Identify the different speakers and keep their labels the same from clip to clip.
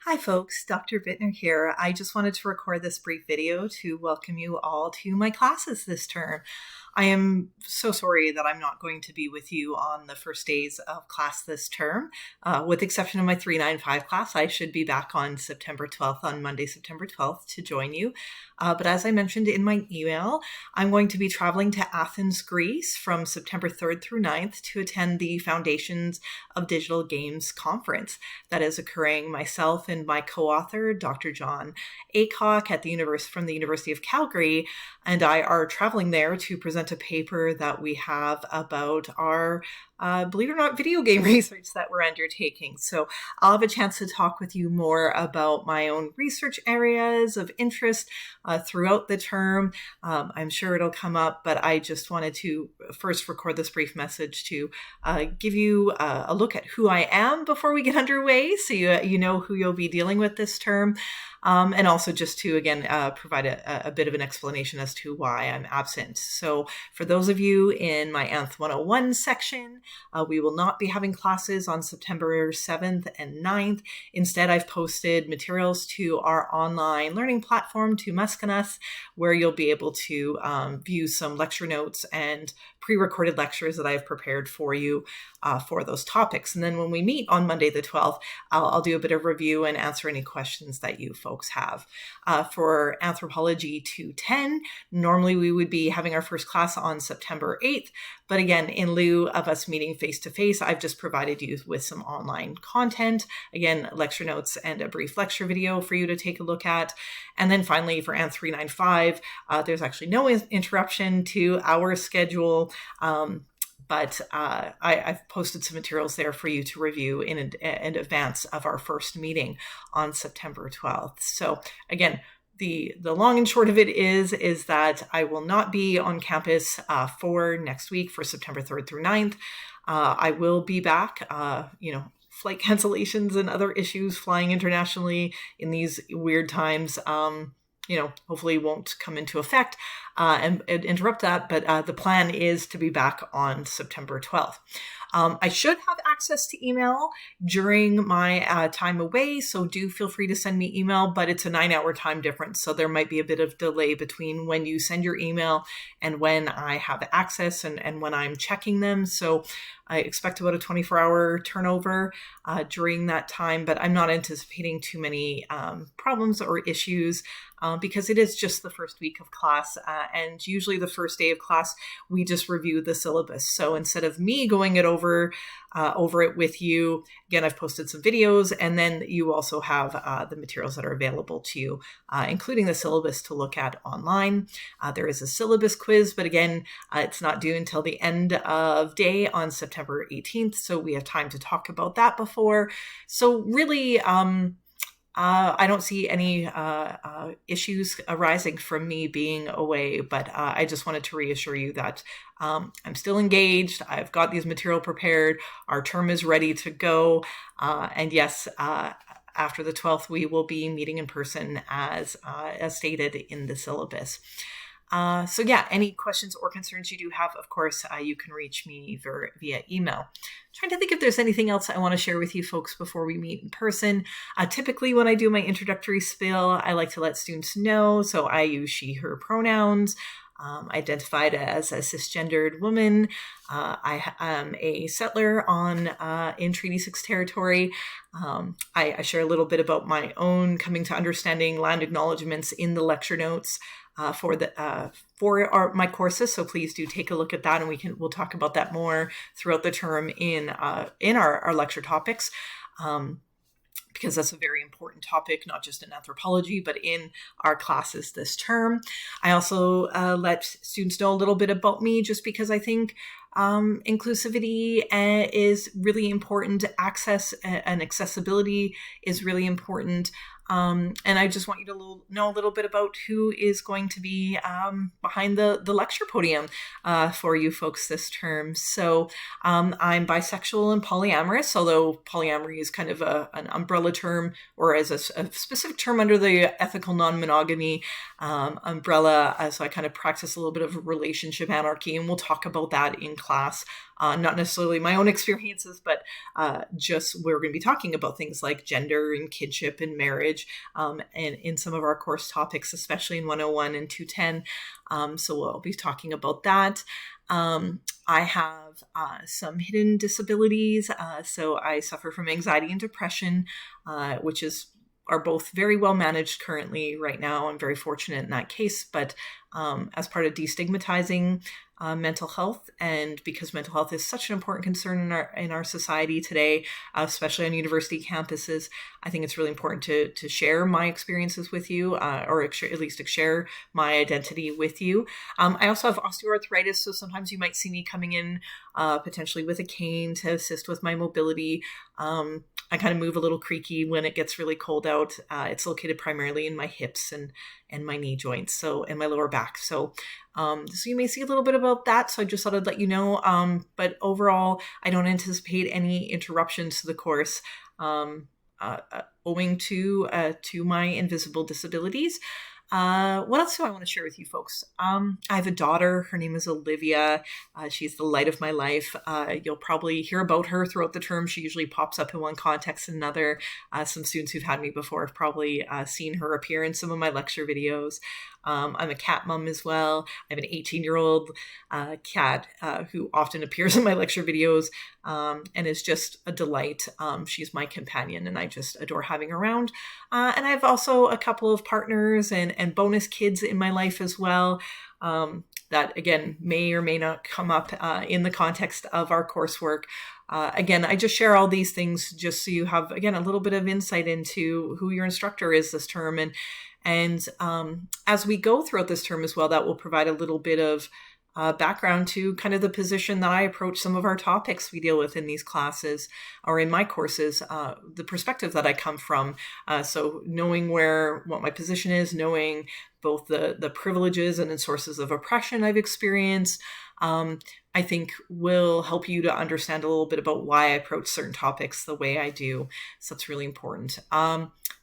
Speaker 1: Hi folks, Dr. Biittner here. I just wanted to record this brief video to welcome you all to my classes this term. I am so sorry that I'm not going to be with you on the first days of class this term. With the exception of my 395 class, I should be back on September 12th, on Monday, September 12th, to join you. But as I mentioned in my email, I'm going to be traveling to Athens, Greece from September 3rd through 9th to attend the Foundations of Digital Games conference that is occurring. Myself and my co-author, Dr. John Aycock from the University of Calgary, and I are traveling there to present a paper that we have about our believe it or not, video game research that we're undertaking. So I'll have a chance to talk with you more about my own research areas of interest throughout the term. I'm sure it'll come up, but I just wanted to first record this brief message to give you a look at who I am before we get underway, so you know who you'll be dealing with this term. And also just to, again, provide a bit of an explanation as to why I'm absent. So for those of you in my Anth 101 section, we will not be having classes on September 7th and 9th. Instead, I've posted materials to our online learning platform, to Muskinus, where you'll be able to view some lecture notes and pre-recorded lectures that I've prepared for you for those topics. And then when we meet on Monday the 12th, I'll do a bit of review and answer any questions that you folks have. For Anthropology 210, normally we would be having our first class on September 8th, but again, in lieu of us meeting face-to-face, I've just provided you with some online content, again, lecture notes and a brief lecture video for you to take a look at. And then finally, for Anth 395, there's actually no interruption to our schedule. But I've posted some materials there for you to review in advance of our first meeting on September 12th. So again, the long and short of it is that I will not be on campus for next week, for September 3rd through 9th. I will be back, flight cancellations and other issues flying internationally in these weird times, hopefully won't come into effect and interrupt that. But the plan is to be back on September 12th. I should have access to email during my time away, so do feel free to send me email, but it's a 9-hour time difference, so there might be a bit of delay between when you send your email and when I have access and when I'm checking them. So I expect about a 24-hour turnover during that time, but I'm not anticipating too many problems or issues because it is just the first week of class. And usually the first day of class, we just review the syllabus. So instead of me going over it with you, again, I've posted some videos, and then you also have the materials that are available to you, including the syllabus to look at online. There is a syllabus quiz, but again, it's not due until the end of day on September 18th. So we have time to talk about that before. So really, I don't see any issues arising from me being away, but I just wanted to reassure you that I'm still engaged. I've got these material prepared. Our term is ready to go. And yes, after the 12th, we will be meeting in person as stated in the syllabus. So yeah, any questions or concerns you do have, of course, you can reach me via email. Trying to think if there's anything else I want to share with you folks before we meet in person. Typically when I do my introductory spiel, I like to let students know. So I use she, her pronouns. Identified as a cisgendered woman. I am a settler in Treaty 6 territory. I share a little bit about my own coming to understanding land acknowledgements in the lecture notes for my courses. So please do take a look at that, and we'll talk about that more throughout the term in our lecture topics. Because that's a very important topic, not just in anthropology, but in our classes this term. I also let students know a little bit about me, just because I think inclusivity is really important. Access and accessibility is really important. And I just want you to know a little bit about who is going to be behind the lecture podium for you folks this term. So I'm bisexual and polyamorous, although polyamory is kind of an umbrella term, or as a specific term under the ethical non-monogamy umbrella. So I kind of practice a little bit of relationship anarchy, and we'll talk about that in class. Not necessarily my own experiences, but just we're going to be talking about things like gender and kinship and marriage, and in some of our course topics, especially in 101 and 210. So we'll be talking about that. I have some hidden disabilities. So I suffer from anxiety and depression, which are both very well managed currently right now. I'm very fortunate in that case, but as part of destigmatizing mental health, and because mental health is such an important concern in our society today, especially on university campuses, I think it's really important to share my experiences with you, or at least share my identity with you. I also have osteoarthritis, so sometimes you might see me coming in potentially with a cane to assist with my mobility. I kind of move a little creaky when it gets really cold out. It's located primarily in my hips and my knee joints, and my lower back. So you may see a little bit about that. So I just thought I'd let you know. But overall, I don't anticipate any interruptions to the course, owing to my invisible disabilities. What else do I want to share with you folks? I have a daughter. Her name is Olivia. She's the light of my life. You'll probably hear about her throughout the term. She usually pops up in one context and another. Some students who've had me before have probably seen her appear in some of my lecture videos. I'm a cat mom as well. I have an 18-year-old cat who often appears in my lecture videos and is just a delight. She's my companion, and I just adore having her around. And I have also a couple of partners and bonus kids in my life as well, that, again, may or may not come up in the context of our coursework. Again, I just share all these things just so you have, again, a little bit of insight into who your instructor is this term. And as we go throughout this term as well, that will provide a little bit of background to kind of the position that I approach some of our topics we deal with in these classes or in my courses, the perspective that I come from. So knowing what my position is, knowing both the privileges and the sources of oppression I've experienced, I think will help you to understand a little bit about why I approach certain topics the way I do. So that's really important.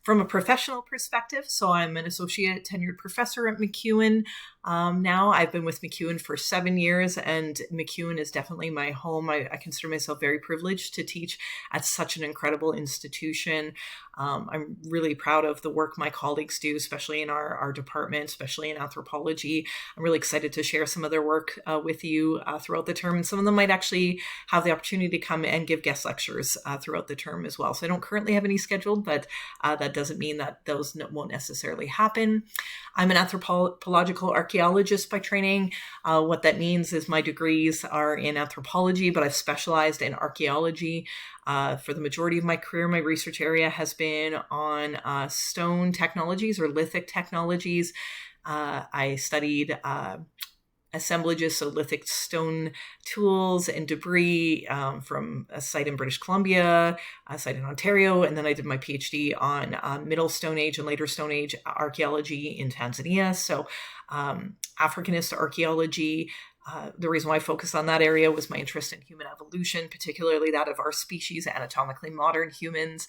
Speaker 1: From a professional perspective, so I'm an associate tenured professor at MacEwan. Now I've been with MacEwan for 7 years, and MacEwan is definitely my home. I consider myself very privileged to teach at such an incredible institution. I'm really proud of the work my colleagues do, especially in our department, especially in anthropology. I'm really excited to share some of their work with you throughout the term, and some of them might actually have the opportunity to come and give guest lectures throughout the term as well. So I don't currently have any scheduled, but that doesn't mean that those won't necessarily happen. I'm an anthropological archaeologist by training. What that means is my degrees are in anthropology, but I've specialized in archaeology. For the majority of my career, my research area has been on stone technologies or lithic technologies. I studied assemblages, so lithic stone tools and debris from a site in British Columbia, a site in Ontario, and then I did my PhD on Middle Stone Age and later Stone Age archaeology in Tanzania. So Africanist archaeology. The reason why I focused on that area was my interest in human evolution, particularly that of our species, anatomically modern humans.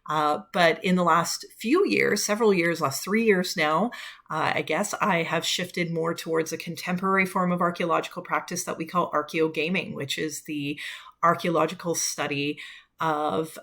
Speaker 1: But in the last few years, several years, last 3 years now, I guess, I have shifted more towards a contemporary form of archaeological practice that we call archaeogaming, which is the archaeological study of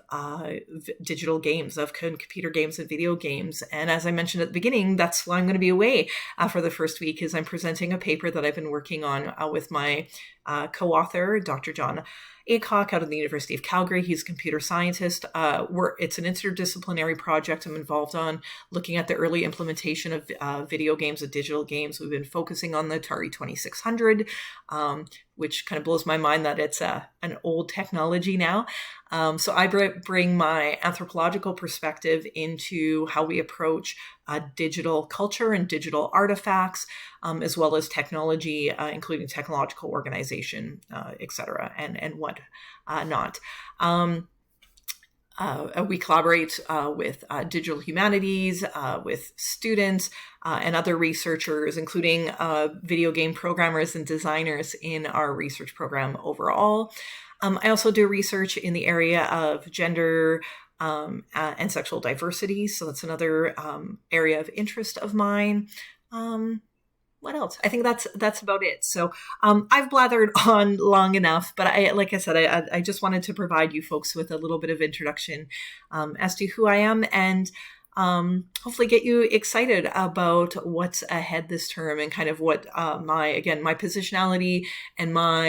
Speaker 1: digital games, of computer games and video games. And as I mentioned at the beginning, that's why I'm going to be away for the first week, is I'm presenting a paper that I've been working on with my co-author, Dr. John Aycock out of the University of Calgary. He's a computer scientist. It's an interdisciplinary project I'm involved on, looking at the early implementation of video games and digital games. We've been focusing on the Atari 2600, which kind of blows my mind that it's an old technology now. So I bring my anthropological perspective into how we approach digital culture and digital artifacts, as well as technology, including technological organization, et cetera, and what not. We collaborate with digital humanities, with students and other researchers, including video game programmers and designers in our research program overall. I also do research in the area of gender and sexual diversity. So that's another area of interest of mine. what else? I think that's about it. So I've blathered on long enough, but like I said, I just wanted to provide you folks with a little bit of introduction as to who I am, and hopefully get you excited about what's ahead this term and kind of what my positionality and my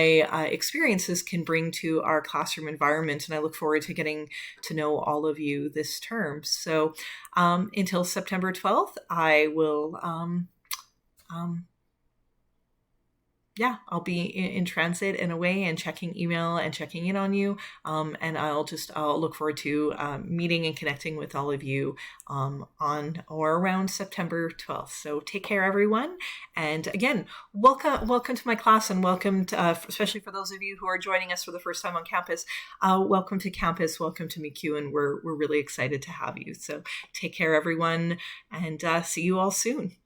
Speaker 1: experiences can bring to our classroom environment. And I look forward to getting to know all of you this term. So until September 12th, I will I'll be in transit in a way and checking email and checking in on you. And I'll look forward to meeting and connecting with all of you on or around September 12th. So take care, everyone. And again, welcome to my class, and welcome to, especially for those of you who are joining us for the first time on campus. Welcome to campus. Welcome to MacEwan. We're really excited to have you. So take care, everyone, and see you all soon.